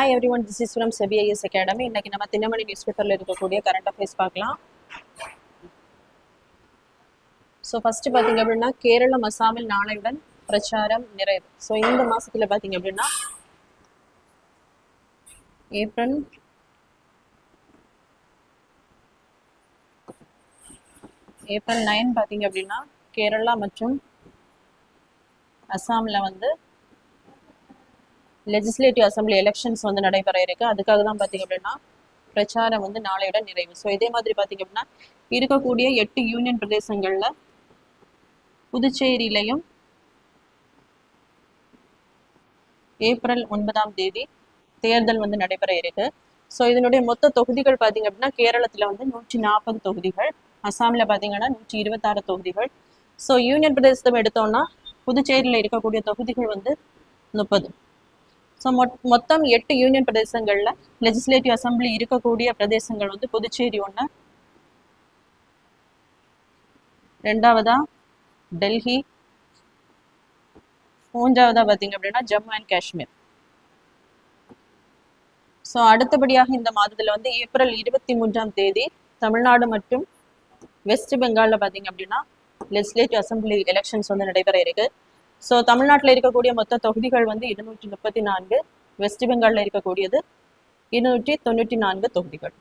Hi every one, this is from SEBI IS academy. இன்னைக்கு நம்ம Dinamani news பேப்பரில் இருக்கக்கூடிய கரண்ட் அஃபேர்ஸ் பார்க்கலாம். ஸோ ஃபஸ்ட்டு பார்த்தீங்க அப்படின்னா, கேரளம் அசாமில் நாளையுடன் பிரச்சாரம் நிறைவு. ஸோ இந்த மாதத்தில் பார்த்தீங்க அப்படின்னா ஏப்ரல் 9 பார்த்தீங்க அப்படின்னா கேரளா மற்றும் அசாமில் வந்து லெஜிஸ்லேட்டிவ் அசம்பிளி எலெக்ஷன்ஸ் வந்து நடைபெற இருக்கு. அதுக்காக தான் பார்த்தீங்க அப்படின்னா பிரச்சாரம் வந்து நாளையுடன் நிறைவு. ஸோ இதே மாதிரி பார்த்தீங்க அப்படின்னா இருக்கக்கூடிய 8 யூனியன் பிரதேசங்களில் புதுச்சேரியிலையும் ஏப்ரல் 9 தேர்தல் வந்து நடைபெற இருக்கு. ஸோ இதனுடைய மொத்த தொகுதிகள் பார்த்தீங்க அப்படின்னா கேரளத்தில் வந்து 140 தொகுதிகள், அசாமில் பார்த்தீங்கன்னா 126 தொகுதிகள். ஸோ யூனியன் பிரதேசத்தை எடுத்தோம்னா புதுச்சேரியில் இருக்கக்கூடிய தொகுதிகள் வந்து 30. ஸோ மொத்தம் 8 யூனியன் பிரதேசங்களில் லெஜிஸ்லேட்டிவ் அசம்பிளி இருக்கக்கூடிய பிரதேசங்கள் வந்து புதுச்சேரி 1, ரெண்டாவதா டெல்லி, மூன்றாவதா பார்த்தீங்க அப்படின்னா ஜம்மு அண்ட் காஷ்மீர். ஸோ அடுத்தபடியாக இந்த மாதத்தில் வந்து ஏப்ரல் 23 தமிழ்நாடு மற்றும் வெஸ்ட் பெங்காலில் பார்த்தீங்க அப்படின்னா லெஜிஸ்லேட்டிவ் அசம்பிளி எலெக்ஷன்ஸ் வந்து நடைபெற இருக்கு. ஸோ தமிழ்நாட்டில் இருக்கக்கூடிய மொத்த தொகுதிகள் வந்து 234, வெஸ்ட் பெங்காலில் இருக்கக்கூடியது 294 தொகுதிகள்.